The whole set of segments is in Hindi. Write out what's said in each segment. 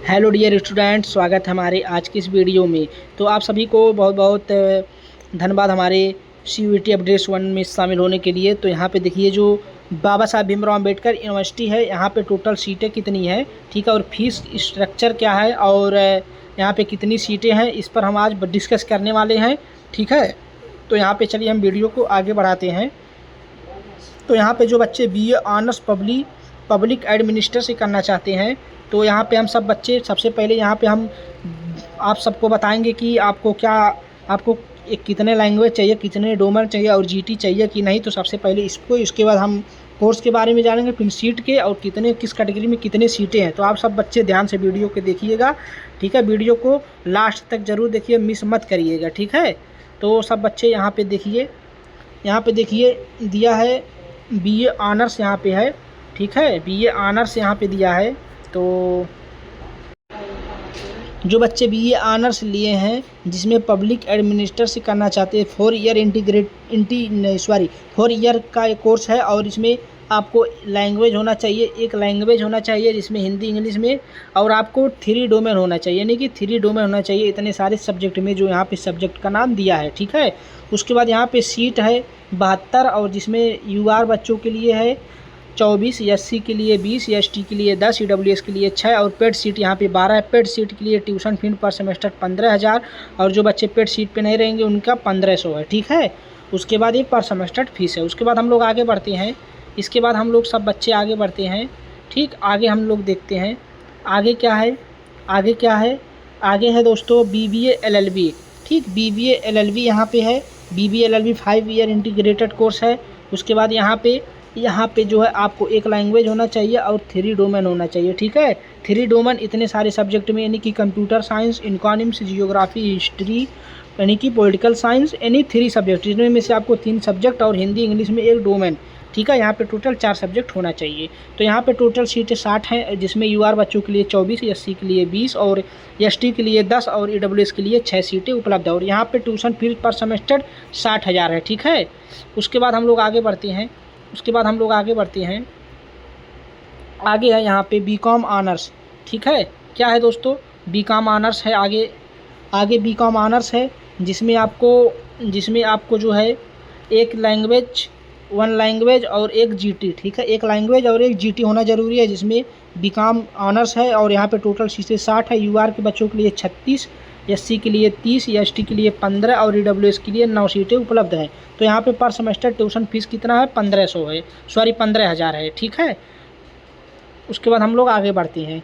हेलो डियर स्टूडेंट, स्वागत है हमारे आज की इस वीडियो में। तो आप सभी को बहुत बहुत धन्यवाद हमारे CUET अपडेट्स 1 में शामिल होने के लिए। तो यहाँ पे देखिए जो बाबा साहब भीमराव अम्बेडकर यूनिवर्सिटी है, यहाँ पे टोटल सीटें कितनी है, ठीक है, और फीस स्ट्रक्चर क्या है और यहाँ पे कितनी सीटें हैं, इस पर हम आज डिस्कस करने वाले हैं, ठीक है। तो यहाँ पे चलिए हम वीडियो को आगे बढ़ाते हैं। तो यहाँ पे जो बच्चे BA ऑनर्स पब्लिक एडमिनिस्टर से करना चाहते हैं, तो यहाँ पे हम सब बच्चे सबसे पहले यहाँ पे हम आप सबको बताएंगे कि आपको कितने लैंग्वेज चाहिए, कितने डोमेन चाहिए और GT चाहिए कि नहीं। तो सबसे पहले इसके बाद हम कोर्स के बारे में जानेंगे, फिर सीट के और किस कैटेगरी में कितने सीटें हैं। तो आप सब बच्चे ध्यान से वीडियो को देखिएगा, ठीक है। वीडियो को लास्ट तक ज़रूर देखिए, मिस मत करिएगा, ठीक है। तो सब बच्चे यहाँ पे देखिए दिया है BA ऑनर्स यहाँ पे है, ठीक है। BA ऑनर्स यहाँ पे दिया है। तो जो बच्चे BA ऑनर्स लिए हैं जिसमें पब्लिक एडमिनिस्टर से करना चाहते हैं, 4 ईयर का एक कोर्स है और इसमें आपको लैंग्वेज होना चाहिए, एक लैंग्वेज होना चाहिए जिसमें हिंदी इंग्लिश में, और आपको 3 डोमेन होना चाहिए, यानी कि 3 डोमेन होना चाहिए इतने सारे सब्जेक्ट में जो यहाँ पे सब्जेक्ट का नाम दिया है, ठीक है। उसके बाद यहाँ पे सीट है 72 और जिसमें UR बच्चों के लिए है 24, SC के लिए 20, ST के लिए 10, EWS के लिए 6 और पेड सीट यहाँ पे 12 है। पेड सीट के लिए ट्यूशन फीस पर सेमेस्टर 15,000 और जो बच्चे पेड सीट पे नहीं रहेंगे उनका 1500 है, ठीक है। उसके बाद ये पर सेमेस्टर फीस है। उसके बाद हम लोग आगे बढ़ते हैं, इसके बाद हम लोग सब बच्चे आगे बढ़ते हैं, ठीक। आगे हम लोग देखते हैं आगे क्या है, आगे है दोस्तों BBA LLB, ठीक। BBA LLB यहाँ पे है। BBA LLB 5 year integrated course है। उसके बाद यहाँ पे जो है आपको एक लैंग्वेज होना चाहिए और 3 डोमेन होना चाहिए, ठीक है। 3 डोमेन इतने सारे सब्जेक्ट में, यानी कि computer science, economics, geography, history, यानी कि पॉलिटिकल साइंस, यानी 3 सब्जेक्ट, जिनमें में से आपको 3 सब्जेक्ट और हिंदी इंग्लिश में एक डोमेन, ठीक है। यहाँ पे टोटल 4 सब्जेक्ट होना चाहिए। तो यहाँ पे टोटल सीटें 60 हैं, जिसमें UR बच्चों के लिए 24, SC के लिए 20 और ST के लिए 10 और EWS के लिए 6 सीटें उपलब्ध है। और यहाँ पे ट्यूशन फीस पर सेमेस्टर 60,000 है, ठीक है। उसके बाद हम लोग आगे बढ़ते हैं, आगे है यहाँ पे BCom ऑनर्स, ठीक है। क्या है दोस्तों, BCom ऑनर्स है। आगे BCom ऑनर्स है जिसमें आपको जो है एक लैंग्वेज, 1 लैंग्वेज और एक GT, ठीक है। एक लैंग्वेज और एक GT होना ज़रूरी है जिसमें BCom ऑनर्स है। और यहाँ पे टोटल सीटें 60 है। UR के बच्चों के लिए 36, SC के लिए 30, ST के लिए 15 और EWS के लिए 9 सीटें उपलब्ध हैं। तो यहाँ पे पर सेमेस्टर ट्यूशन फीस कितना है, 15,000 है, ठीक है। उसके बाद हम लोग आगे बढ़ते हैं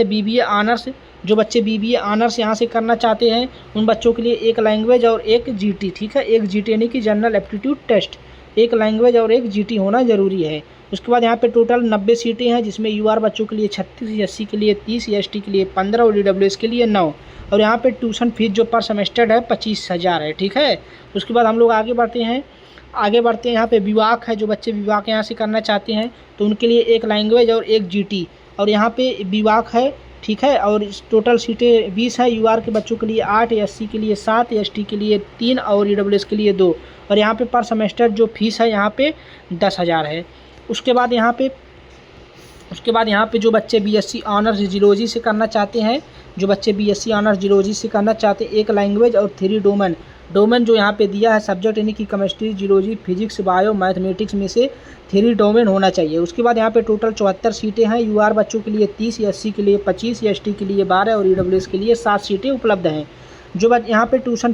BBA ऑनर्स। जो बच्चे BBA ऑनर्स यहाँ से करना चाहते हैं उन बच्चों के लिए एक लैंग्वेज और एक GT, ठीक है। एक GT यानी कि जनरल एप्टीट्यूड टेस्ट, एक लैंग्वेज और एक GT होना ज़रूरी है। उसके बाद यहाँ पे टोटल 90 सीटें हैं जिसमें UR बच्चों के लिए 36, SC के लिए 30, ST के लिए 15 और EWS के लिए 9। और यहाँ पे ट्यूशन फीस जो पर सेमेस्टर है 25,000 है, ठीक है। उसके बाद हम लोग आगे बढ़ते हैं यहाँ पे विभाग है। जो बच्चे विभाग यहाँ से करना चाहते हैं तो उनके लिए एक लैंग्वेज और एक GT, और यहाँ पे विभाग है, ठीक है। और टोटल सीटें 20 है। UR के बच्चों के लिए 8, SC के लिए 7, ST के लिए 3 और EWS के लिए 2। और यहाँ पे पर सेमेस्टर जो फीस है यहाँ पे 10,000 है। उसके बाद यहाँ पे जो बच्चे BSc ऑनर्स जियोलॉजी से करना चाहते हैं, एक लैंग्वेज और 3 डोमेन जो यहाँ पे दिया है सब्जेक्ट, यानी कि chemistry, geology, physics, bio, mathematics में से 3 डोमेन होना चाहिए। उसके बाद यहाँ पे टोटल 74 सीटें हैं। UR बच्चों के लिए 30, SC के लिए 25, ST के लिए 12 और EWS के लिए 7 सीटें उपलब्ध हैं। यहाँ पे ट्यूशन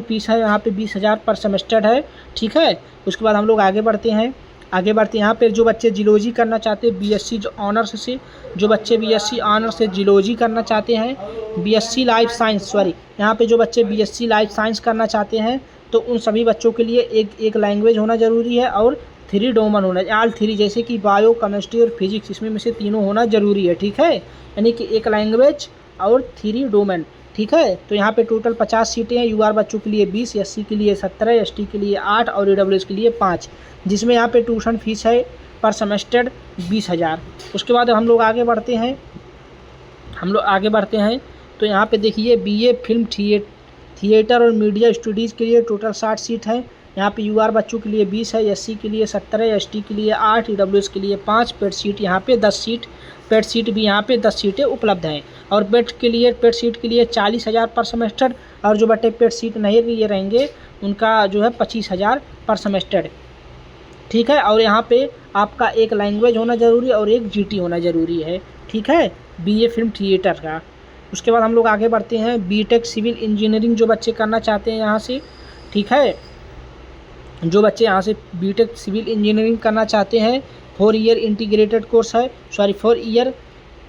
फीस है यहाँ पे 20,000 पर सेमेस्टर है, ठीक है। उसके बाद हम लोग आगे बढ़ते हैं यहाँ पे जो बच्चे जियोलॉजी करना चाहते हैं BSc ऑनर्स से, जियोलॉजी करना चाहते हैं, BSc लाइफ साइंस, यहाँ पे जो बच्चे BSc लाइफ साइंस करना चाहते हैं तो उन सभी बच्चों के लिए एक लैंग्वेज होना ज़रूरी है और 3 डोमेन होना, ऑल 3, जैसे कि बायो, केमिस्ट्री और फिजिक्स, इसमें से तीनों होना ज़रूरी है, ठीक है। यानी कि एक लैंग्वेज और 3 डोमेन, ठीक है। तो यहाँ पे टोटल 50 सीटें हैं। UR बच्चों के लिए 20, SC के लिए 17, ST के लिए 8 और EWS के लिए 5, जिसमें यहाँ पे ट्यूशन फीस है पर सेमेस्टर 20,000। उसके बाद हम लोग आगे बढ़ते हैं तो यहाँ पे देखिए BA फिल्म थिएटर और मीडिया स्टडीज़ के लिए टोटल 60 सीट है। यहाँ पे यूआर बच्चों के लिए 20 है, एससी के लिए 17 है, एसटी के लिए 8, ईडब्ल्यूएस के लिए 5, पेड सीट यहाँ पे 10 सीट, पेड सीट भी यहाँ पे 10 सीटें उपलब्ध हैं। और पेड सीट के लिए 40,000 पर सेमेस्टर, और जो बच्चे पेड सीट नहीं लिए रहेंगे उनका जो है 25,000 पर सेमेस्टर, ठीक है। और यहाँ पे आपका एक लैंग्वेज होना ज़रूरी है और एक जीटी होना ज़रूरी है, ठीक है, बीए फिल्म थिएटर का। उसके बाद हम लोग आगे बढ़ते हैं, बीटेक सिविल इंजीनियरिंग जो बच्चे करना चाहते हैं यहाँ से, ठीक है, जो बच्चे यहाँ से बीटेक सिविल इंजीनियरिंग करना चाहते हैं, 4 ईयर इंटीग्रेटेड कोर्स है, 4 ईयर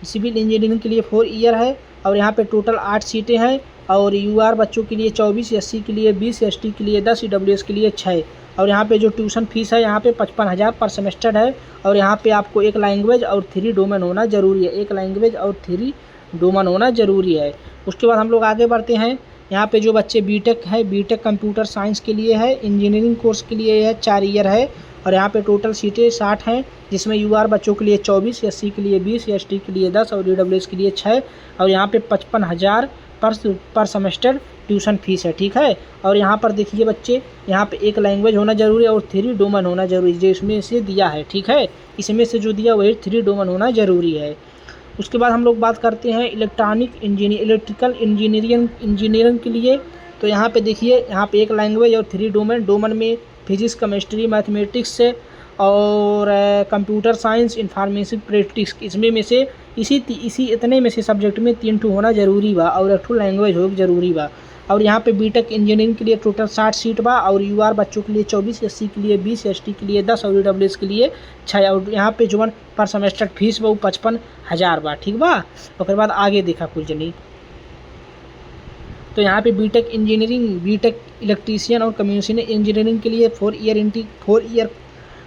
सिविल इंजीनियरिंग के लिए 4 ईयर है। और यहाँ पे टोटल 8 सीटें हैं, और यूआर बच्चों के लिए 24, एससी के लिए 20, एसटी के लिए 10, ईडब्ल्यूएस के लिए 6। और यहाँ पे जो ट्यूशन फीस है यहाँ पे 55,000 पर सेमेस्टर है। और यहाँ पे आपको एक लैंग्वेज और 3 डोमेन होना ज़रूरी है, एक लैंग्वेज और 3 डोमेन होना ज़रूरी है। उसके बाद हम लोग आगे बढ़ते हैं, यहाँ पे जो बच्चे बीटेक है, बीटेक कंप्यूटर साइंस के लिए है, इंजीनियरिंग कोर्स के लिए यह 4 ईयर है। और यहाँ पे टोटल सीटें 60 हैं, जिसमें यूआर बच्चों के लिए 24, एससी के लिए 20, एसटी के लिए 10 और ईडब्ल्यूएस के लिए 6। और यहाँ पे 55,000 पर सेमेस्टर ट्यूशन फीस है, ठीक है। और यहाँ पर देखिए बच्चे, यहाँ पे एक लैंग्वेज होना ज़रूरी है और 3 डोमेन होना ज़रूरी है, जो इसमें से दिया है, ठीक है, इसमें से जो दिया वही 3 डोमेन होना ज़रूरी है। उसके बाद हम लोग बात करते हैं इलेक्ट्रिकल इंजीनियरिंग के लिए। तो यहाँ पे देखिए, यहाँ पे एक लैंग्वेज और 3 डोमेन में फिजिक्स, केमिस्ट्री, मैथमेटिक्स और कंप्यूटर साइंस, इंफॉर्मेशन प्रैक्टिस, इसमें में से इसी इतने में से सब्जेक्ट में 3 ठो होना ज़रूरी बा और 1 ठो लैंग्वेज हो ज़रूरी बा। और यहाँ पे बीटेक इंजीनियरिंग के लिए टोटल 60 सीट बा, और यूआर बच्चों के लिए 24, एससी के लिए 20, एसटी के लिए 10 और ईडब्ल्यूएस के लिए 6। और यहाँ पे जो पर सेमेस्टर फीस बा वो 55,000 बा, ठीक बा। उसके बाद आगे देखा कुछ जनी, तो यहाँ पे बीटेक इंजीनियरिंग, बीटेक इलेक्ट्रीशियन और कम्युनिकेशन इंजीनियरिंग के लिए 4 ईयर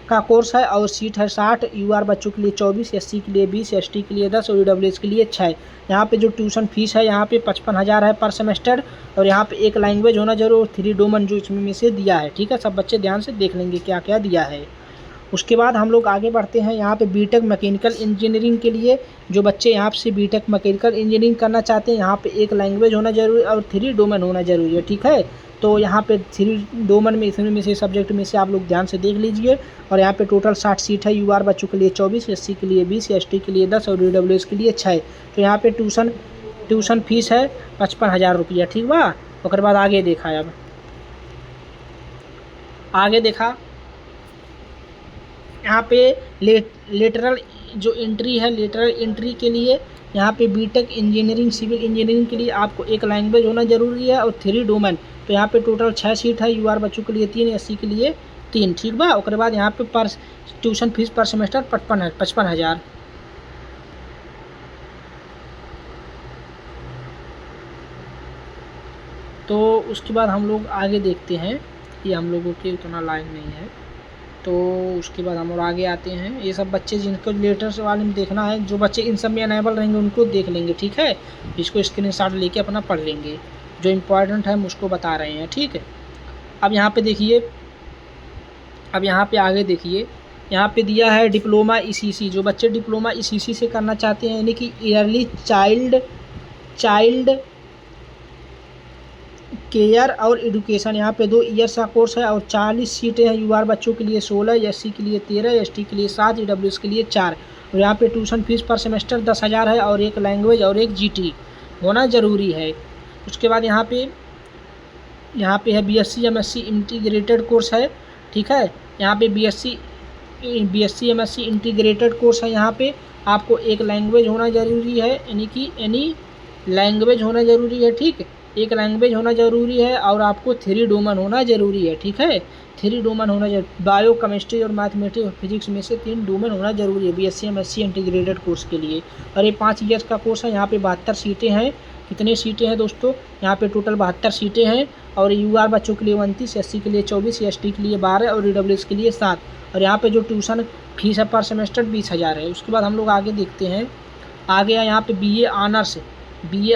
का कोर्स है, और सीट है 60, यूआर बच्चों के लिए 24, एससी के लिए 20, एसटी के लिए 10 और ईडब्ल्यूएस के लिए 6। यहाँ पे जो ट्यूशन फीस है यहाँ पे 55,000 है पर सेमेस्टर। और यहाँ पे एक लैंग्वेज होना जरूर और 3 डोमेन जो इसमें से दिया है, ठीक है। सब बच्चे ध्यान से देख लेंगे क्या क्या दिया है। उसके बाद हम लोग आगे बढ़ते हैं, यहाँ पे बीटेक मैकेनिकल इंजीनियरिंग के लिए जो बच्चे यहाँ से बीटेक मैकेनिकल इंजीनियरिंग करना चाहते हैं, यहाँ पे एक लैंग्वेज होना जरूरी और 3 डोमेन होना जरूरी है, ठीक है। तो यहाँ पे 3 डोमेन में इसमें से सब्जेक्ट में से आप लोग ध्यान से देख लीजिए। और यहाँ पे टोटल 60 सीट है, यूआर बच्चों के लिए 24, एससी के लिए 20, एसटी के लिए 10 और ईडब्ल्यूएस के लिए 6। तो यहाँ पे ट्यूशन फीस है 55,000 रुपया, ठीक बा। उसके बाद आगे देखा, अब आगे देखा यहाँ पे लेटरल जो एंट्री है, लेटरल एंट्री के लिए यहाँ पे बीटेक इंजीनियरिंग सिविल इंजीनियरिंग के लिए आपको एक लैंग्वेज होना ज़रूरी है और 3 डोमेन। तो यहाँ पे टोटल 6 सीट है, यूआर बच्चों के लिए 3, एससी के लिए 3, ठीक बा। उसके बाद यहाँ पे पर ट्यूशन फीस पर सेमेस्टर 55,000। तो उसके बाद हम लोग आगे देखते हैं, ये हम लोगों के उतना लाइन नहीं है। तो उसके बाद हम लोग आगे आते हैं, ये सब बच्चे जिनको लेटर्स वाले में देखना है, जो बच्चे इन सब में अनेबल रहेंगे उनको देख लेंगे, ठीक है। इसको स्क्रीनशॉट लेके अपना पढ़ लेंगे, जो इम्पोर्टेंट है हम उसको बता रहे हैं, ठीक है। अब यहाँ पे देखिए, अब यहाँ पे आगे देखिए, यहाँ पे दिया है डिप्लोमा ईसीसी। जो बच्चे डिप्लोमा ईसीसी से करना चाहते हैं, यानी कि ईयरली चाइल्ड केयर और एजुकेशन, यहाँ पे 2 ईयर्स का कोर्स है और 40 सीटें हैं, यूआर बच्चों के लिए 16, एससी के लिए 13, एसटी के लिए 7, ईडब्ल्यूएस के लिए 4। और यहाँ पे ट्यूशन फीस पर सेमेस्टर 10,000 है और एक लैंग्वेज और एक जीटी होना ज़रूरी है। उसके बाद यहाँ पे है बीएससी एमएससी इंटीग्रेटेड कोर्स है, ठीक है। यहाँ पे बीएससी एमएससी इंटीग्रेटेड कोर्स है। यहाँ पे आपको एक लैंग्वेज होना ज़रूरी है, यानी कि एनी लैंग्वेज होना ज़रूरी है, ठीक। एक लैंग्वेज होना ज़रूरी है और आपको 3 डोमेन होना ज़रूरी है, ठीक है। 3 डोमेन होना जरूरी, बायो, केमिस्ट्री और मैथमेटिक्स और फिजिक्स में से 3 डोमेन होना ज़रूरी है बीएससी एमएससी इंटीग्रेटेड कोर्स के लिए। और ये 5 ईयर्स का कोर्स है। यहाँ पे 72 सीटें हैं। कितने सीटें हैं दोस्तों? यहाँ पे टोटल 72 सीटें हैं। और यूआर बच्चों के लिए 29, एससी के लिए 24, एसटी के लिए 12 और ईडब्ल्यूएस के लिए 7। और यहाँ पे जो ट्यूशन फीस है पर सेमेस्टर 20,000 है। उसके बाद हम लोग आगे देखते हैं, आगे है यहाँ पे बीए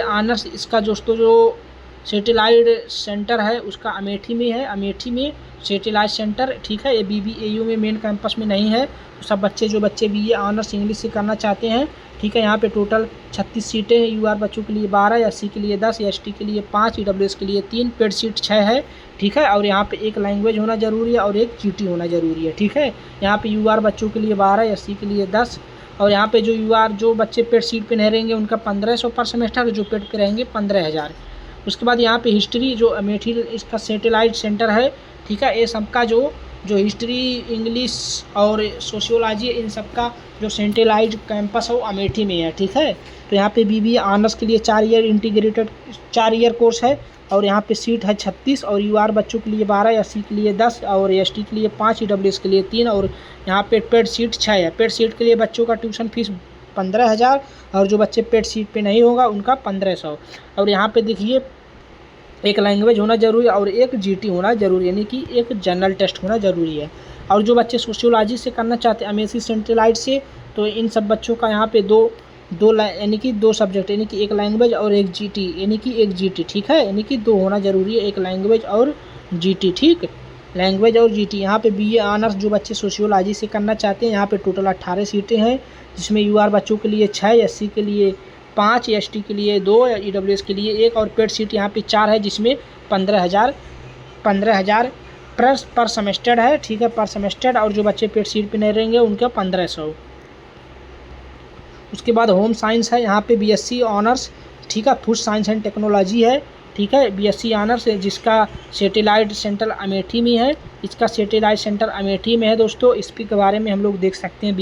ऑनर्स। इसका दोस्तों जो सैटेलाइट सेंटर है उसका अमेठी में है, अमेठी में सैटेलाइट सेंटर, ठीक है। ये बीबीएयू में मेन कैंपस में नहीं है। तो सब जो बच्चे बीए ऑनर्स इंग्लिश से करना चाहते हैं, ठीक है। यहाँ पे टोटल 36 सीटें हैं, यूआर बच्चों के लिए 12, एससी के लिए 10, एसटी के लिए 5, ईडब्ल्यूएस के लिए 3, पेड सीट 6 है, ठीक है। और यहाँ पे एक लैंग्वेज होना ज़रूरी है और एक जीटी होना ज़रूरी है, ठीक है। यहाँ पे यूआर बच्चों के लिए 12, एससी के लिए 10, और यहाँ पे जो यूआर जो बच्चे पेड सीट पे नहीं रहेंगे उनका 1500 पर सेमेस्टर, जो पेड पे रहेंगे 15,000। उसके बाद यहाँ पे हिस्ट्री जो अमेठी इसका सैटेलाइट सेंटर है, ठीक है। ये सबका जो हिस्ट्री, इंग्लिश और सोशियोलॉजी, इन सब का जो सैटेलाइट कैंपस है वो अमेठी में है, ठीक है। तो यहाँ पे बीबीए ऑनर्स के लिए 4 ईयर इंटीग्रेटेड 4 ईयर कोर्स है, और यहाँ पे सीट है 36, और यूआर बच्चों के लिए 12, एससी के लिए 10, और एसटी के लिए 5, ईडब्ल्यूएस के लिए 3, और यहाँ पे पेड सीट 6 है। पेड सीट के लिए बच्चों का ट्यूशन फीस 15,000, और जो बच्चे पेड सीट पे नहीं होगा उनका 1500। और यहाँ पे देखिए एक लैंग्वेज होना ज़रूरी है और एक जीटी होना ज़रूरी है, यानी कि एक जनरल टेस्ट होना ज़रूरी है। और जो बच्चे सोशियोलॉजी से करना चाहते हैं अमेठी सेंट्रलाइट से, तो इन सब बच्चों का यहाँ पे दो यानी कि 2 सब्जेक्ट, यानी कि एक लैंग्वेज और एक जीटी, यानी कि एक जीटी, ठीक है। यानी कि 2 होना ज़रूरी है, एक लैंग्वेज और जीटी, ठीक, लैंग्वेज और जीटी। यहाँ पे बीए ऑनर्स जो बच्चे सोशियोलॉजी से करना चाहते हैं, यहाँ पे टोटल 18 सीटें हैं, जिसमें यूआर बच्चों के लिए 6, एससी के लिए 5, एसटी के लिए 2, ईडब्ल्यूएस के लिए 1, और पेड सीट यहाँ पे 4 है, जिसमें 15,000 प्लस पर सेमेस्टर है, ठीक है, पर सेमेस्टर। और जो बच्चे पेड सीट पे नहीं रहेंगे उनका 1500। उसके बाद होम साइंस है, यहाँ पे बीएससी ऑनर्स, ठीक है, फूड साइंस एंड टेक्नोलॉजी है, ठीक है, बीएससी ऑनर्स है, जिसका सैटेलाइट सेंटर अमेठी में है। इसका सैटेलाइट सेंटर अमेठी में है दोस्तों। इसके बारे में हम लोग देख सकते हैं।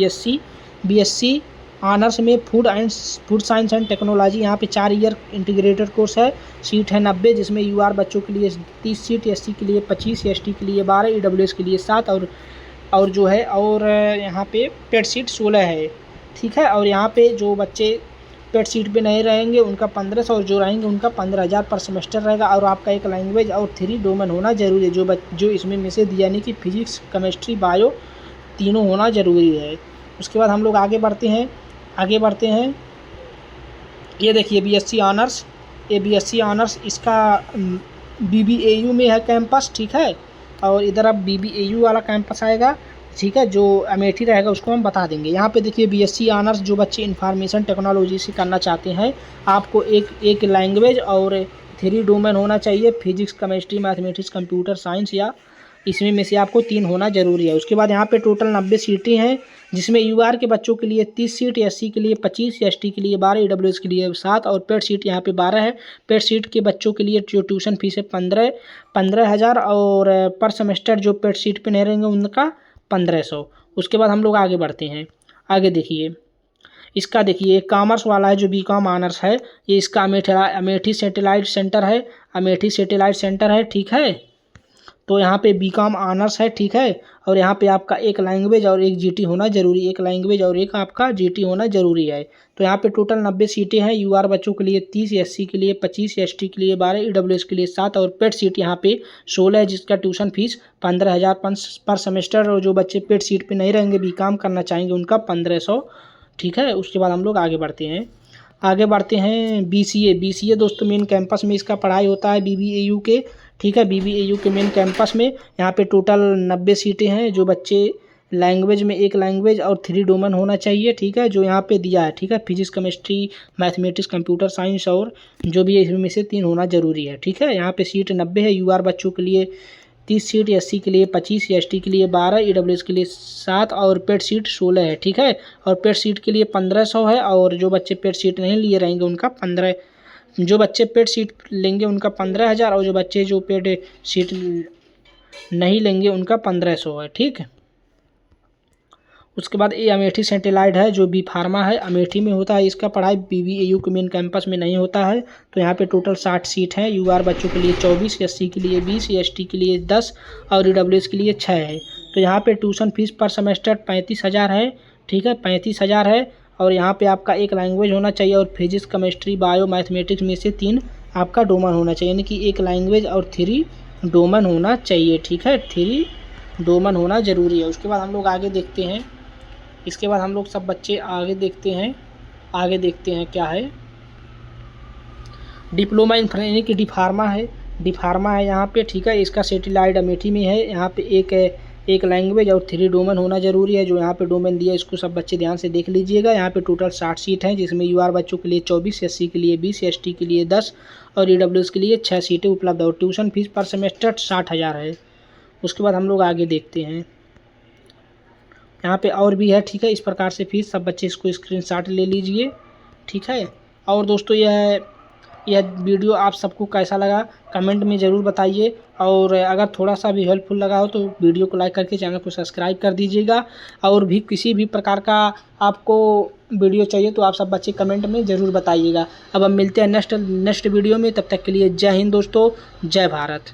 बीएससी ऑनर्स में फूड साइंस एंड टेक्नोलॉजी, यहाँ पे 4 ईयर इंटीग्रेटेड कोर्स है, सीट है 90, जिसमें यूआर बच्चों के लिए 30 सीट, एससी के लिए 25, एसटी के लिए 12, ईडब्ल्यूएस के लिए 7, और जो है और यहाँ पे पेड सीट 16 है, ठीक है। और यहाँ पे जो बच्चे पेड सीट पे नहीं रहेंगे उनका 1500, और जो रहेंगे उनका 15,000 पर सेमेस्टर रहेगा। और आपका एक लैंग्वेज और 3 डोमेन होना जरूरी है, जो इसमें में से दिया, यानी कि फिजिक्स, केमिस्ट्री, बायो तीनों होना ज़रूरी है। उसके बाद हम लोग आगे बढ़ते हैं। ये देखिए बीएससी ऑनर्स, ये बीएससी ऑनर्स इसका बीबीएयू में है कैंपस, ठीक है। और इधर अब बीबीएयू वाला कैंपस आएगा, ठीक है, जो अमेठी रहेगा उसको हम बता देंगे। यहाँ पे देखिए बीएससी ऑनर्स जो बच्चे इंफॉर्मेशन टेक्नोलॉजी से करना चाहते हैं, आपको एक लैंग्वेज और 3 डोमेन होना चाहिए, physics, chemistry, mathematics, computer science, या इसमें में से आपको 3 होना ज़रूरी है। उसके बाद यहाँ पे टोटल 90 सीटें हैं, जिसमें यूआर के बच्चों के लिए 30 सीट, एससी के लिए 25, एसटी के लिए 12, ईडब्ल्यूएस के लिए 7, और पेड सीट यहाँ पे 12 है। पेड सीट के बच्चों के लिए जो ट्यूशन फीस है 15,000, और पर सेमेस्टर जो पेड सीट पे नहीं रहेंगे उनका 1500। उसके बाद हम लोग आगे बढ़ते हैं। आगे देखिए, इसका देखिए कॉमर्स वाला है जो बीकॉम ऑनर्स है, ये इसका अमेठी सैटेलाइट सेंटर है, अमेठी सैटेलाइट सेंटर है, ठीक है। तो यहाँ पे बीकॉम ऑनर्स है, ठीक है। और यहाँ पे आपका एक लैंग्वेज और एक जीटी होना जरूरी है, एक लैंग्वेज और एक आपका जीटी होना जरूरी है। तो यहाँ पे टोटल 90 सीटें हैं, यूआर बच्चों के लिए 30, एससी के लिए 25, एसटी के लिए 12, ईडब्ल्यूएस के लिए 7, और पेड सीट यहाँ पे 16 है, जिसका ट्यूशन फीस 15,000 पर सेमेस्टर। और जो बच्चे पेड सीट पे नहीं रहेंगे, बीकॉम करना चाहेंगे, उनका 1500, ठीक है। उसके बाद हम लोग आगे बढ़ते हैं बीसीए दोस्तों मेन कैंपस में इसका पढ़ाई होता है बीबीएयू के, ठीक है, बीबीएयू के मेन कैंपस में। यहाँ पे टोटल 90 सीटें हैं, जो बच्चे लैंग्वेज में एक लैंग्वेज और 3 डोमेन होना चाहिए, ठीक है, जो यहाँ पे दिया है, ठीक है, physics, chemistry, mathematics, computer science, और जो भी है इसमें से 3 होना जरूरी है, ठीक है। यहाँ पे सीट 90 है, यूआर बच्चों के लिए 30 सीट, एससी के लिए 25, एसटी के लिए 12, ईडब्ल्यूएस के लिए 7, और पेड सीट 16 है, ठीक है। और पेड सीट के लिए 1500 है, और जो बच्चे पेड सीट नहीं लिए रहेंगे उनका 15,000, और जो बच्चे जो पेड सीट नहीं लेंगे उनका 1500 है, ठीक है। उसके बाद ये अमेठी सैटेलाइट है जो बी फार्मा है, अमेठी में होता है, इसका पढ़ाई बीबीएयू के मेन कैंपस में नहीं होता है। तो यहाँ पे टोटल 60 सीट है, यूआर बच्चों के लिए 24, एससी के लिए 20, एसटी के लिए 10, और ईडब्ल्यूएस के लिए 6 है। तो यहाँ पे ट्यूशन फीस पर सेमेस्टर 35,000 है, ठीक है, 35,000 है। और यहाँ पे आपका एक लैंग्वेज होना चाहिए, और फिजिक्स, केमिस्ट्री, बायो, मैथमेटिक्स में से 3 आपका डोमेन होना चाहिए, यानी कि एक लैंग्वेज और 3 डोमेन होना चाहिए, ठीक है, 3 डोमेन होना ज़रूरी है। उसके बाद हम लोग आगे देखते हैं, इसके बाद हम लोग सब बच्चे आगे देखते हैं क्या है। डिप्लोमा इन यानी कि डी फार्मा है यहाँ पे, ठीक है। इसका सैटेलाइट अमेठी में है। यहाँ पे एक एक लैंग्वेज और 3 डोमेन होना ज़रूरी है। जो यहाँ पे डोमेन दिया है इसको सब बच्चे ध्यान से देख लीजिएगा। यहाँ पे टोटल 60 सीट हैं, जिसमें यूआर बच्चों के लिए 24, एससी के लिए 20, एसटी के लिए 10 और ईडब्ल्यूएस के लिए 6 सीटें उपलब्ध है। और ट्यूशन फीस पर सेमेस्टर 60,000 है। उसके बाद हम लोग आगे देखते हैं। यहाँ पे और भी है, ठीक है। इस प्रकार से फीस सब बच्चे इसको स्क्रीनशॉट ले लीजिए, ठीक है। और दोस्तों यह वीडियो आप सबको कैसा लगा कमेंट में ज़रूर बताइए। और अगर थोड़ा सा भी हेल्पफुल लगा हो तो वीडियो को लाइक करके चैनल को सब्सक्राइब कर दीजिएगा। और भी किसी भी प्रकार का आपको वीडियो चाहिए तो आप सब बच्चे कमेंट में ज़रूर बताइएगा। अब हम मिलते हैं नेक्स्ट वीडियो में। तब तक के लिए जय हिंद दोस्तों, जय भारत।